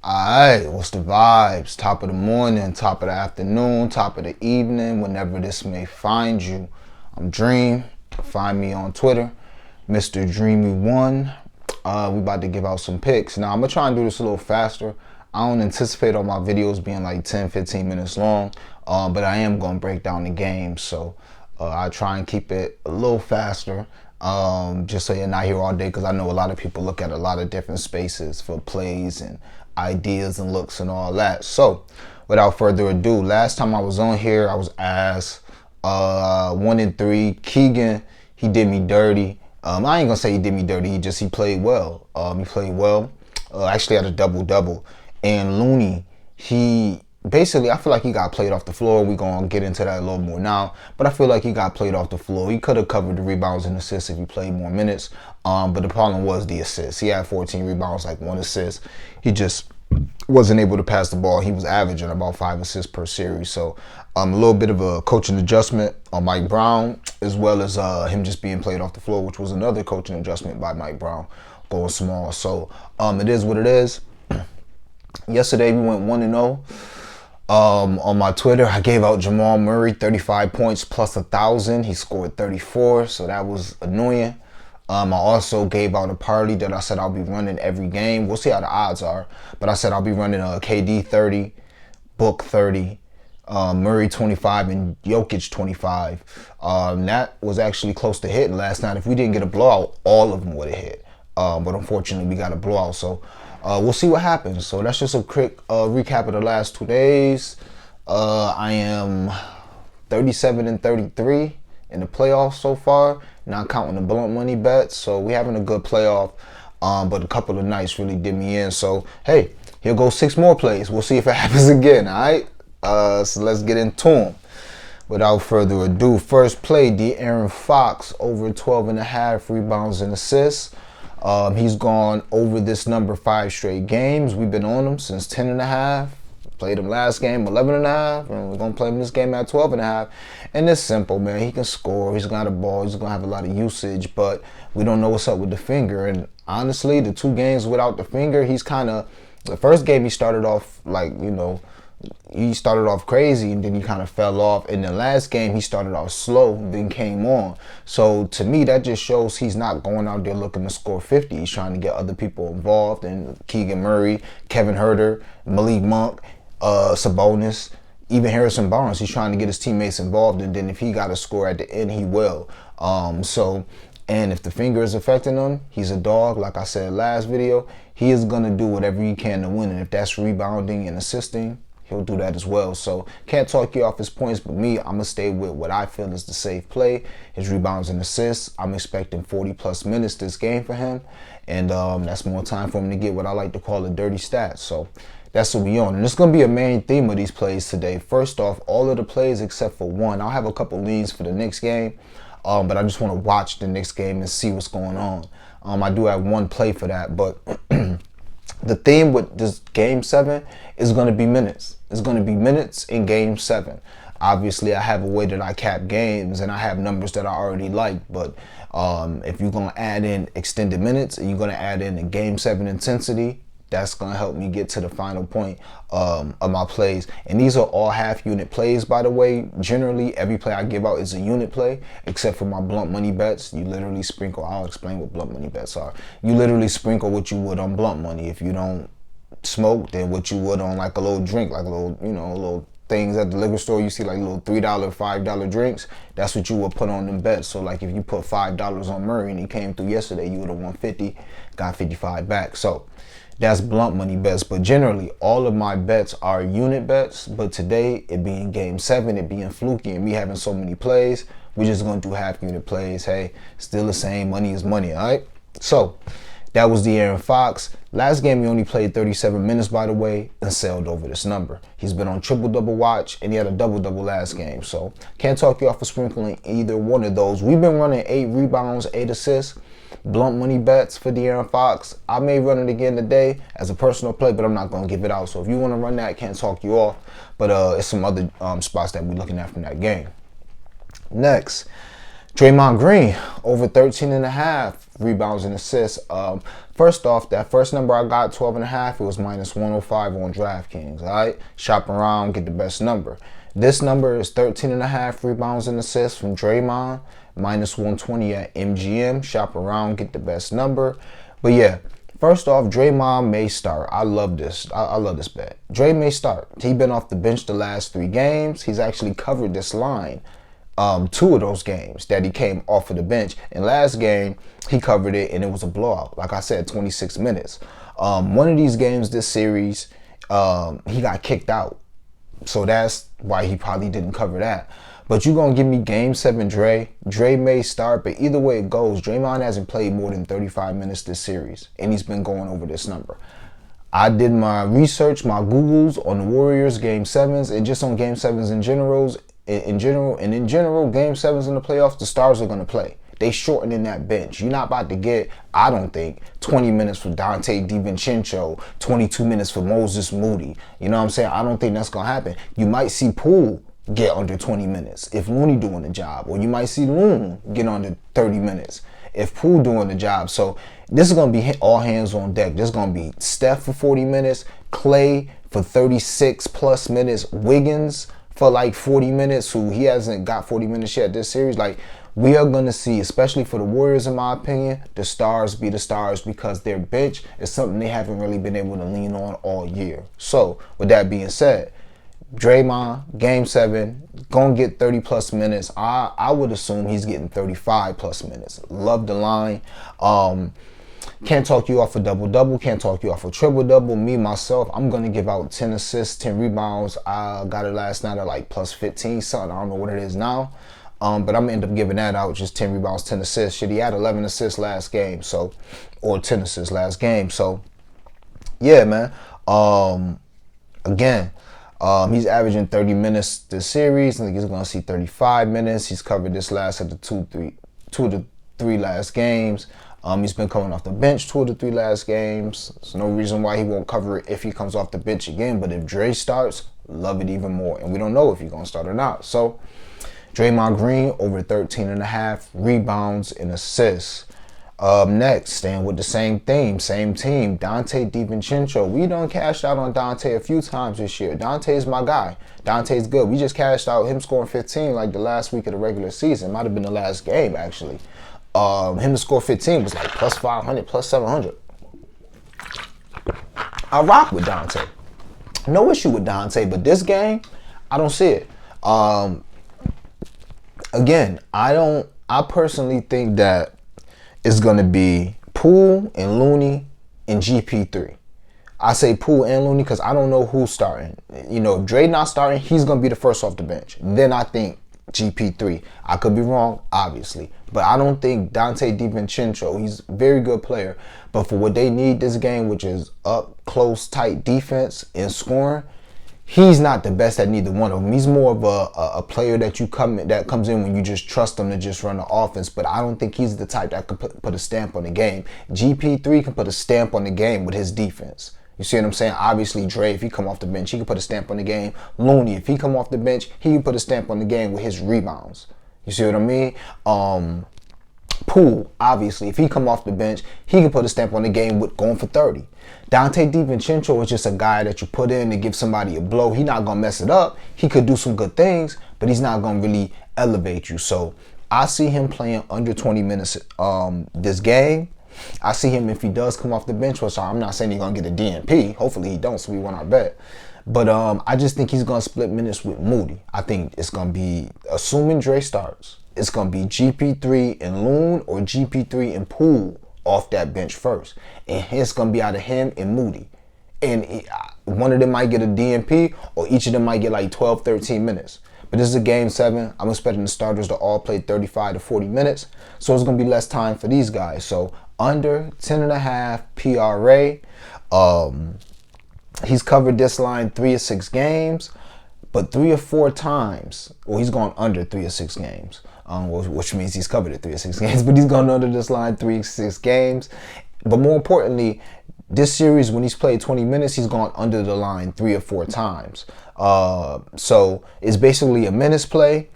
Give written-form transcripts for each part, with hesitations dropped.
Alright, what's the vibes? Top of the morning, top of the afternoon, top of the evening, whenever this may find you. I'm Dream. Find me on Twitter, Mr. Dreamy1. We about to give out some picks. Now, I'm going to try and do this a little faster. I don't anticipate all my videos being like 10, 15 minutes long, but I am going to break down the game. So I try and keep it a little faster. Just so you're not here all day, because I know a lot of people look at a lot of different spaces for plays and ideas and looks and all that. So without further ado, last time I was on here, I was asked 1-3. Keegan, he did me dirty. I ain't gonna say he did me dirty. He played well. He played well. Actually had a double-double. And Looney, basically, I feel like he got played off the floor. We're going to get into that a little more now. But I feel like he got played off the floor. He could have covered the rebounds and assists if he played more minutes. But the problem was the assists. He had 14 rebounds, like 1 assist. He just wasn't able to pass the ball. He was averaging about 5 assists per series. So a little bit of a coaching adjustment on Mike Brown, as well as him just being played off the floor, which was another coaching adjustment by Mike Brown, going small. So it is what it is. Yesterday, we went 1-0. On my Twitter, I gave out Jamal Murray 35 points plus 1,000. He scored 34, so that was annoying. I also gave out a party that I said I'll be running every game. We'll see how the odds are, but I said I'll be running KD 30, Book 30, Murray 25, and Jokic 25. That was actually close to hitting last night. If we didn't get a blowout, all of them would have hit. But unfortunately, we got a blowout, so we'll see what happens. So that's just a quick recap of the last 2 days. I am 37-33 in the playoffs so far, not counting the blunt money bets. So we having a good playoff, but a couple of nights really did me in. So hey, here goes 6 more plays. We'll see if it happens again. All right. So let's get into them. Without further ado, first play, De'Aaron Fox over 12.5 rebounds and assists. He's gone over this number 5 straight games. We've been on him since 10.5. Played him last game 11.5, and we're gonna play him this game at 12.5. And it's simple, man. He can score. He's gonna have the ball. He's gonna have a lot of usage, but we don't know what's up with the finger. And honestly, the 2 games without the finger, he's kind of. The first game he started off like, he started off crazy, and then he kind of fell off. In the last game, he started off slow, then came on. So to me, that just shows he's not going out there looking to score 50. He's trying to get other people involved, and Keegan Murray, Kevin Huerter, Malik Monk, Sabonis, even Harrison Barnes. He's trying to get his teammates involved, and then if he got a score at the end, he will. And if the finger is affecting him, he's a dog. Like I said last video, he is going to do whatever he can to win. And if that's rebounding and assisting, he'll do that as well. So can't talk you off his points, but me, I'm going to stay with what I feel is the safe play, his rebounds and assists. I'm expecting 40-plus minutes this game for him. And that's more time for him to get what I like to call a dirty stat. So that's what we on. And it's going to be a main theme of these plays today. First off, all of the plays except for one. I'll have a couple leans for the Knicks game. But I just want to watch the Knicks game and see what's going on. I do have one play for that, but the theme with this Game 7 is going to be minutes. It's going to be minutes in Game 7. Obviously, I have a way that I cap games, and I have numbers that I already like, but if you're going to add in extended minutes and you're going to add in a Game 7 intensity, that's going to help me get to the final point of my plays. And these are all half-unit plays, by the way. Generally, every play I give out is a unit play, except for my blunt money bets. You literally sprinkle. I'll explain what blunt money bets are. You literally sprinkle what you would on blunt money. If you don't smoke, then what you would on like a little drink, like a little, little things at the liquor store. You see like little $3, $5 drinks. That's what you would put on them bets. So like if you put $5 on Murray and he came through yesterday, you would have won 50, got 55 back. So that's blunt money bets. But generally, all of my bets are unit bets. But today, it being Game 7, it being fluky, and me having so many plays, we're just going to do half unit plays. Hey, still the same. Money is money, all right? So that was De'Aaron Fox. Last game, he only played 37 minutes, by the way, and sailed over this number. He's been on triple-double watch, and he had a double-double last game. So can't talk you off of sprinkling either one of those. We've been running 8 rebounds, 8 assists. Blunt money bets for De'Aaron Fox. I may run it again today as a personal play, but I'm not going to give it out. So if you want to run that, can't talk you off. But it's some other spots that we're looking at from that game. Next, Draymond Green, over 13 and a half rebounds and assists. First off, that first number I got, 12 and a half, it was minus 105 on DraftKings. All right, shop around, get the best number. This number is 13 and a half rebounds and assists from Draymond, minus 120 at MGM. Shop around, get the best number. But yeah, first off, Draymond may start. I love this. I love this bet. Dray may start. He's been off the bench the last 3 games. He's actually covered this line. 2 of those games that he came off of the bench. And last game, he covered it, and it was a blowout. Like I said, 26 minutes. One of these games this series, he got kicked out. So that's why he probably didn't cover that. But you're going to give me Game 7 Dre. Dre may start, but either way it goes, Draymond hasn't played more than 35 minutes this series, and he's been going over this number. I did my research, my Googles on the Warriors Game 7s, and just on Game 7s in general, Game 7s in the playoffs, the stars are going to play. They shortening that bench. You're not about to get, I don't think, 20 minutes for Donte DiVincenzo, 22 minutes for Moses Moody. You know what I'm saying? I don't think that's going to happen. You might see Poole get under 20 minutes if Looney doing the job. Or you might see Loon get under 30 minutes if Poole doing the job. So this is going to be all hands on deck. This is going to be Steph for 40 minutes, Clay for 36 plus minutes, Wiggins for like 40 minutes, who he hasn't got 40 minutes yet this series. Like, we are going to see, especially for the Warriors, in my opinion, the stars be the stars, because their bench is something they haven't really been able to lean on all year. So, with that being said, Draymond, Game 7, going to get 30 plus minutes. I would assume he's getting 35 plus minutes. Love the line. Can't talk you off a double-double. Can't talk you off a triple-double. Me, myself, I'm going to give out 10 assists, 10 rebounds. I got it last night at like plus 15 something. I don't know what it is now. But I'm going to end up giving that out, just 10 rebounds, 10 assists. Shit, he had 11 assists last game, so, or 10 assists last game. So, yeah, man. Again, he's averaging 30 minutes this series. I think he's going to see 35 minutes. He's covered this last of the two of the three last games. He's been coming off the bench 2 of the 3 last games. There's no reason why he won't cover it if he comes off the bench again. But if Dre starts, love it even more. And we don't know if he's going to start or not. So, Draymond Green over 13 and a half rebounds and assists. Next, staying with the same theme, same team, Donte DiVincenzo. We done cashed out on Donte a few times this year. Donte is my guy. Donte's good. We just cashed out him scoring 15 like the last week of the regular season. Might have been the last game, actually. Him to score 15 was like plus 500, plus 700. I rock with Donte. No issue with Donte, but this game, I don't see it. Again, I personally think that it's going to be Poole and Looney and GP3. I say Poole and Looney because I don't know who's starting. You know, if Dre not starting, he's going to be the first off the bench. Then I think GP3. I could be wrong, obviously. But I don't think Donte DiVincenzo, he's a very good player. But for what they need this game, which is up, close, tight defense and scoring, he's not the best at neither one of them. He's more of a player that comes in when you just trust him to just run the offense. But I don't think he's the type that can put a stamp on the game. GP3 can put a stamp on the game with his defense. You see what I'm saying? Obviously, Dre, if he come off the bench, he can put a stamp on the game. Looney, if he come off the bench, he can put a stamp on the game with his rebounds. You see what I mean? Poole, obviously, if he come off the bench, he can put a stamp on the game with going for 30. Donte DiVincenzo is just a guy that you put in to give somebody a blow. He's not going to mess it up. He could do some good things, but he's not going to really elevate you. So I see him playing under 20 minutes this game. I see him, if he does come off the bench, which I'm not saying he's going to get a DNP. Hopefully he don't, so we won our bet. But I just think he's going to split minutes with Moody. I think it's going to be, assuming Dre starts, it's going to be GP3 and Loon or GP3 and Poole off that bench first. And it's going to be out of him and Moody. And one of them might get a DNP, or each of them might get like 12, 13 minutes. But this is a game 7. I'm expecting the starters to all play 35 to 40 minutes. So it's going to be less time for these guys. So under 10.5 PRA. He's covered this line 3 of 6 games, but 3 or 4 times. Well, he's gone under 3 of 6 games, which means he's covered it 3 of 6 games. But he's gone under this line 3 of 6 games. But more importantly, this series, when he's played 20 minutes, he's gone under the line 3 or 4 times. So it's basically a minutes play.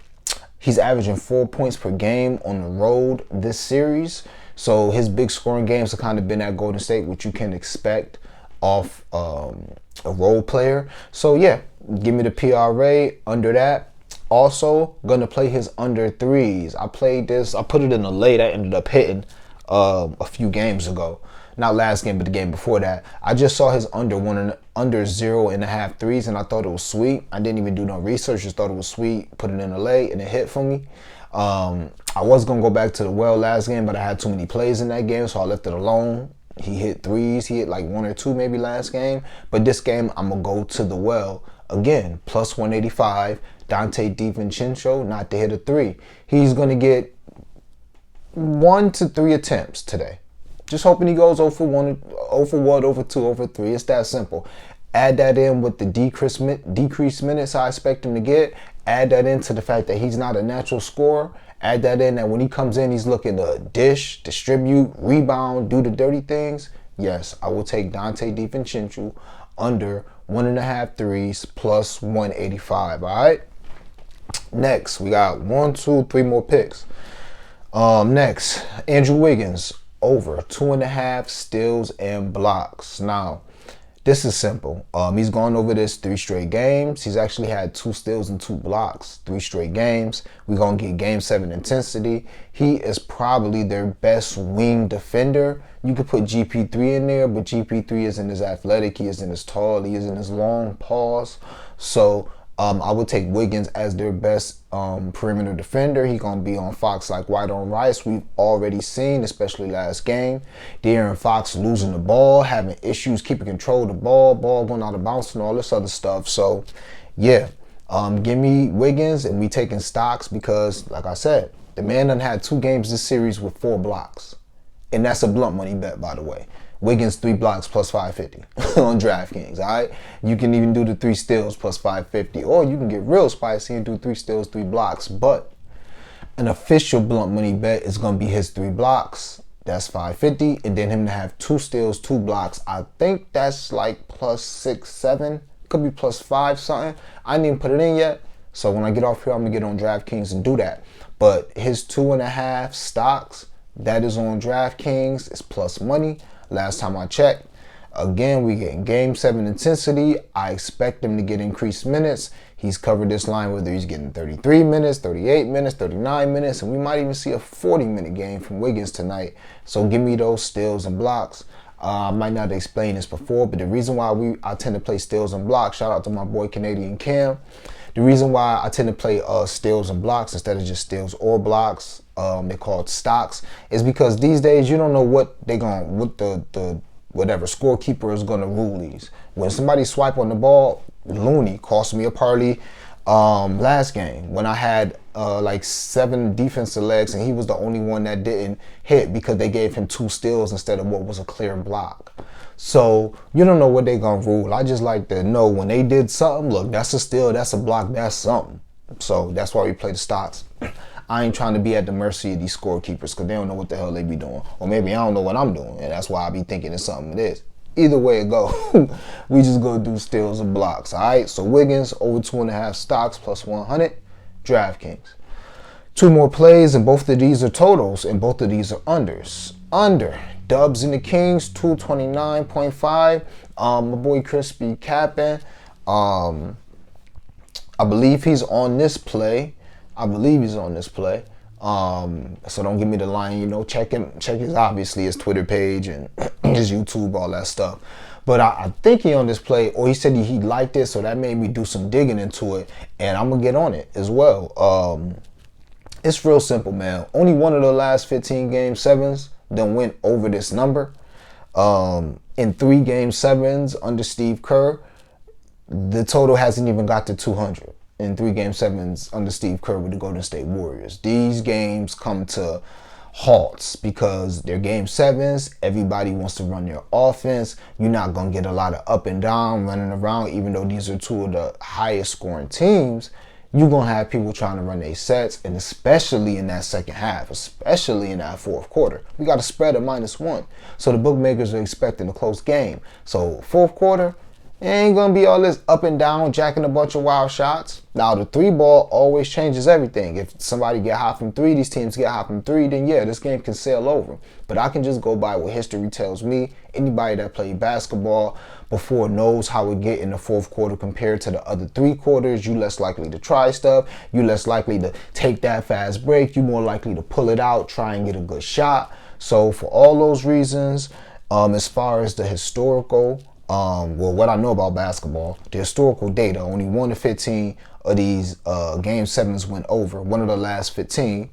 He's averaging 4 points per game on the road this series. So his big scoring games have kind of been at Golden State, which you can expect off a role player. So yeah, give me the PRA under that. Also, gonna play his under threes. I played this. I put it in a late. I ended up hitting a few games ago. Not last game, but the game before that. I just saw his under 0.5 threes, and I thought it was sweet. I didn't even do no research. Just thought it was sweet. Put it in a late, and it hit for me. I was gonna go back to the well last game, but I had too many plays in that game, so I left it alone. He hit threes. He hit like 1 or 2 maybe last game, but this game I'm gonna go to the well again. Plus 185. Donte DiVincenzo not to hit a 3. He's gonna get 1 to 3 attempts today. Just hoping he goes 0 for 1, 0 for 1, 0 for 2, 0 for 3. It's that simple. Add that in with the decreased minutes I expect him to get. Add that into the fact that he's not a natural scorer. Add that in that when he comes in, he's looking to dish, distribute, rebound, do the dirty things. Yes, I will take Donte DiVincenzo under 1.5 threes plus 185. All right. Next, we got 1, 2, 3 more picks. Next, Andrew Wiggins over 2.5 steals and blocks. Now, this is simple. He's gone over this 3 straight games. He's actually had 2 steals and 2 blocks, 3 straight games. We're going to get game 7 intensity. He is probably their best wing defender. You could put GP3 in there, but GP3 isn't as athletic. He isn't as tall. He isn't as long. Pause. So I would take Wiggins as their best perimeter defender. He's going to be on Fox like white on rice. We've already seen, especially last game, De'Aaron Fox losing the ball, having issues keeping control of the ball going out of bounds and all this other stuff. So, yeah, give me Wiggins, and we taking stocks because, like I said, the man done had 2 games this series with 4 blocks. And that's a blunt money bet, by the way. Wiggins 3 blocks plus 550 on DraftKings, all right? You can even do the 3 steals plus 550, or you can get real spicy and do 3 steals, 3 blocks. But an official blunt money bet is going to be his 3 blocks. That's 550, and then him to have 2 steals, 2 blocks. I think that's like plus 6, 7. Could be plus 5 something. I didn't even put it in yet. So when I get off here, I'm going to get on DraftKings and do that. But his 2.5 stocks, that is on DraftKings. It's plus money. Last time I checked. Again, we get game 7 intensity. I expect him to get increased minutes. He's covered this line whether he's getting 33 minutes, 38 minutes, 39 minutes, and we might even see a 40-minute game from Wiggins tonight. So give me those steals and blocks. I might not have explained this before, but the reason why I tend to play steals and blocks, shout out to my boy Canadian Cam. The reason why I tend to play steals and blocks instead of just steals or blocks, they're called stocks, is because these days you don't know what the whatever scorekeeper is going to rule these. When somebody swipe on the ball, Looney cost me a parlay last game when I had like 7 defensive legs and he was the only one that didn't hit because they gave him 2 steals instead of what was a clear block. So you don't know what they're going to rule. I just like to know when they did something, look, that's a steal, that's a block, that's something. So that's why we play the stocks. I ain't trying to be at the mercy of these scorekeepers because they don't know what the hell they be doing. Or maybe I don't know what I'm doing, and that's why I be thinking it's something it is. Either way it go, we just go do steals and blocks, all right? So Wiggins, over 2.5 stocks, plus 100, DraftKings. 2 more plays, and both of these are totals, and both of these are unders. Under, Dubs and the Kings, 229.5. My boy Crispy capping. I believe he's on this play. So don't give me the line, you know, check his obviously his Twitter page and his YouTube, all that stuff. But I think he on this play, or he said he liked it, so that made me do some digging into it, and I'm gonna get on it as well. It's real simple, man. Only one of the last 15 game 7s done went over this number. In 3 game 7s under Steve Kerr, the total hasn't even got to 200. In 3 game 7s under Steve Kerr with the Golden State Warriors. These games come to halts because they're game 7s. Everybody wants to run their offense. You're not going to get a lot of up and down running around, even though these are 2 of the highest scoring teams. You're going to have people trying to run their sets, and especially in that second half, especially in that fourth quarter. We got a spread of -1. So the bookmakers are expecting a close game. So fourth quarter, It ain't gonna be all this up and down, jacking a bunch of wild shots. Now the three ball always changes everything. If somebody get hot from three, these teams get hot from three, then yeah, this game can sail over. But I can just go by what history tells me. Anybody that played basketball before knows how it get in the fourth quarter compared to the other 3 quarters. You less likely to try stuff. You less likely to take that fast break. You more likely to pull it out, try and get a good shot. So for all those reasons, as far as the historical, well, what I know about basketball, the historical data, only 1 to 15 of these Game 7s went over. One of the last 15.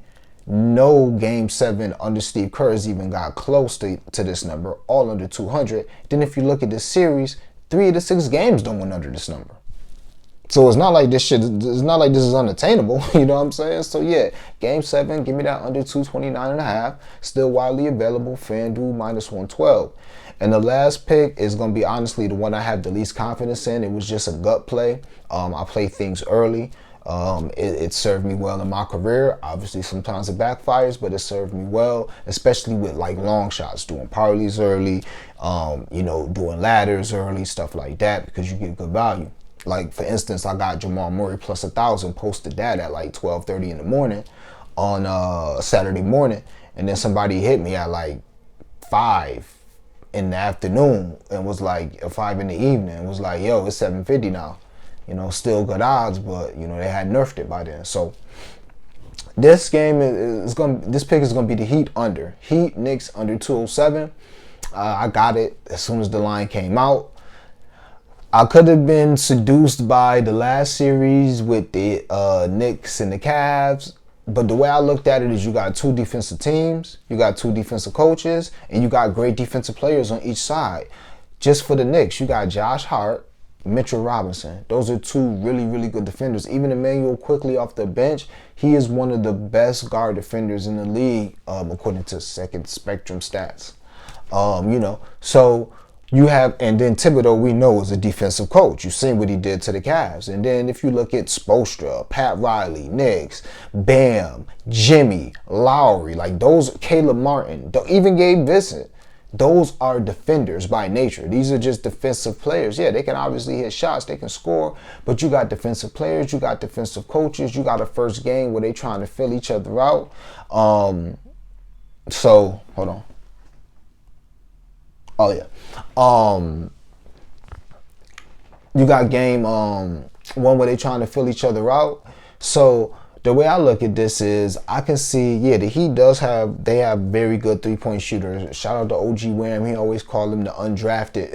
No Game 7 under Steve Kerr has even got close to this number, all under 200. Then if you look at this series, 3 of the 6 games don't win under this number. So it's not like this is unattainable, you know what I'm saying? So yeah, Game 7, give me that under 229.5. Still widely available, FanDuel -112. And the last pick is going to be honestly the one I have the least confidence in. It was just a gut play. I play things early. It served me well in my career. Obviously, sometimes it backfires, but it served me well, especially with like long shots, doing parlays early, doing ladders early, stuff like that, because you get good value. Like, for instance, I got Jamal Murray plus 1,000, posted that at like 12:30 in the morning on Saturday morning, and then somebody hit me at like 5 in the afternoon and was like, 5 in the evening, and was like, yo, it's 7:50 now. Still good odds, but they had nerfed it by then. So this game this pick is gonna be the Heat under. Heat Knicks under 207. I got it as soon as the line came out. I could have been seduced by the last series with the Knicks and the Cavs, but the way I looked at it is you got 2 defensive teams, you got 2 defensive coaches, and you got great defensive players on each side. Just for the Knicks, you got Josh Hart, Mitchell Robinson. Those are 2 really, really good defenders. Even Emmanuel Quickly off the bench, he is one of the best guard defenders in the league, according to Second Spectrum stats. So you have, and then Thibodeau, we know, is a defensive coach. You've seen what he did to the Cavs. And then if you look at Spoelstra, Pat Riley, Knicks, Bam, Jimmy, Lowry, like those, Caleb Martin, even Gabe Vincent, those are defenders by nature. These are just defensive players. Yeah, they can obviously hit shots, they can score, but you got defensive players, you got defensive coaches, you got a first game where they trying to fill each other out. So, hold on. Oh, yeah. You got game 1 where they trying to fill each other out. So the way I look at this is I can see, yeah, the Heat they have very good 3-point shooters. Shout out to OG Wham. He always called them the undrafted,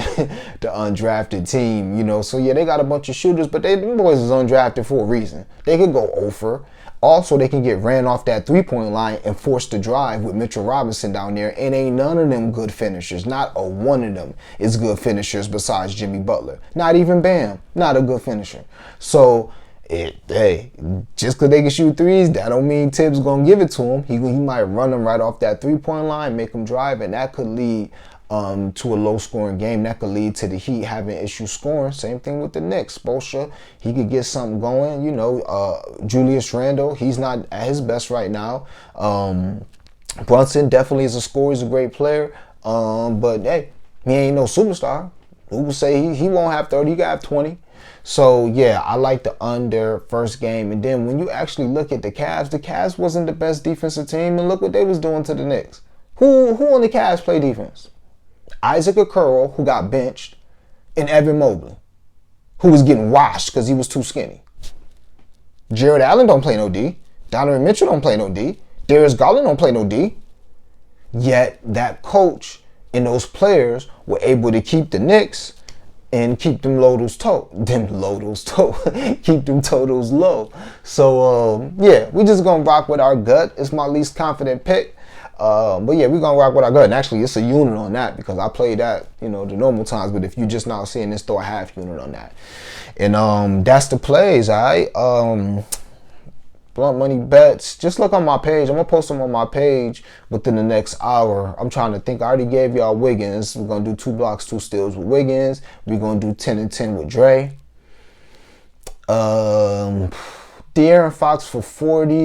the undrafted team, So yeah, they got a bunch of shooters, but them boys is undrafted for a reason. They could go over. Also, they can get ran off that 3-point line and forced to drive with Mitchell Robinson down there, and ain't none of them good finishers. Not a one of them is good finishers besides Jimmy Butler. Not even Bam. Not a good finisher. So, just because they can shoot threes, that don't mean Tibbs going to give it to him. He might run them right off that 3-point line, make them drive, and that could lead to a low-scoring game. That could lead to the Heat having issues scoring. Same thing with the Knicks. Spoelstra, he could get something going. Julius Randle, he's not at his best right now. Brunson definitely is a scorer. He's a great player. But, hey, he ain't no superstar. Who will say he won't have 30? He got have 20. So, yeah, I like the under first game. And then when you actually look at the Cavs wasn't the best defensive team. And look what they was doing to the Knicks. Who on the Cavs play defense? Isaac Okoro, who got benched, and Evan Mobley, who was getting washed because he was too skinny. Jared Allen don't play no D. Donovan Mitchell don't play no D. Darius Garland don't play no D. Yet that coach and those players were able to keep the Knicks and keep them keep them totals low. So yeah, we just gonna rock with our gut. It's my least confident pick. But yeah, we're gonna rock with our gut. And actually, it's a unit on that because I play that, the normal times. But if you just not seeing this, throw a half unit on that. And that's the plays, all right? Blunt money bets. Just look on my page. I'm gonna post them on my page within the next hour. I'm trying to think. I already gave y'all Wiggins. We're gonna do 2 blocks, 2 steals with Wiggins. We're gonna do 10 and 10 with Dre. De'Aaron Fox for 40.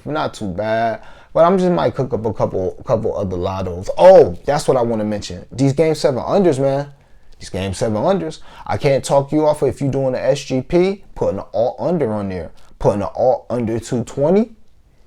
Not too bad. But I'm just might cook up a couple other lottos. Oh, that's what I want to mention. These Game 7 unders, man. These game 7 unders. I can't talk you off of, if you're doing an SGP, putting an alt under on there. Putting an alt under 220.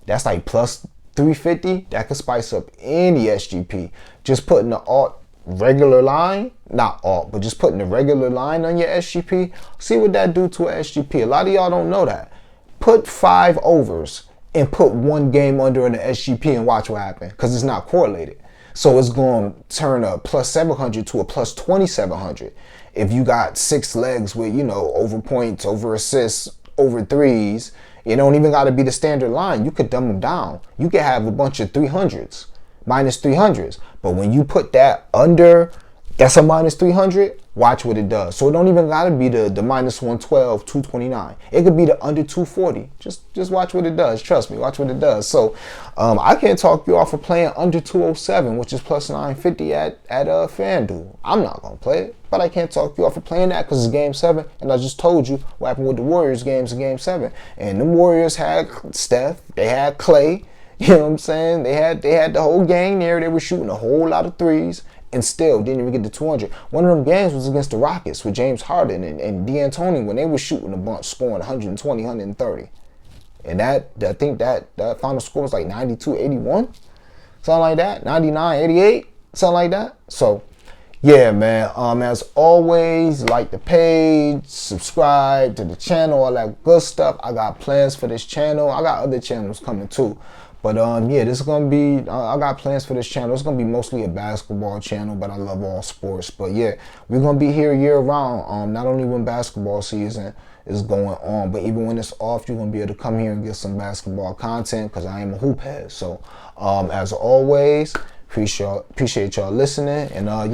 That's like plus 350. That could spice up any SGP. Just putting the alt regular line, not alt, but just putting the regular line on your SGP. See what that do to an SGP. A lot of y'all don't know that. Put 5 overs and put 1 game under in the SGP and watch what happens, because it's not correlated. So it's going to turn a plus 700 to a plus 2700. If you got 6 legs with, you know, over points, over assists, over threes, it don't even got to be the standard line. You could dumb them down. You could have a bunch of 300s, minus 300s. But when you put that under, that's a minus 300, watch what it does. So it don't even got to be the minus 112, 229. It could be the under 240. Just watch what it does. Trust me, watch what it does. So I can't talk you off of playing under 207, which is plus 950 at FanDuel. I'm not going to play it, but I can't talk you off of playing that because it's game 7. And I just told you what happened with the Warriors games in game 7. And the Warriors had Steph, they had Clay. You know what I'm saying? They had the whole gang there. They were shooting a whole lot of threes and still didn't even get to 200. One of them games was against the Rockets with James Harden and D'Antoni when they were shooting a bunch, scoring 120, 130. And I think that final score was like 92-81, something like that, 99-88, something like that. So, yeah, man. As always, like the page, subscribe to the channel, all that good stuff. I got plans for this channel. I got other channels coming too. But yeah, this is gonna be. I got plans for this channel. It's gonna be mostly a basketball channel, but I love all sports. But yeah, we're gonna be here year round. Not only when basketball season is going on, but even when it's off, you're gonna be able to come here and get some basketball content because I am a hoop head. So as always, appreciate y'all listening, and yeah.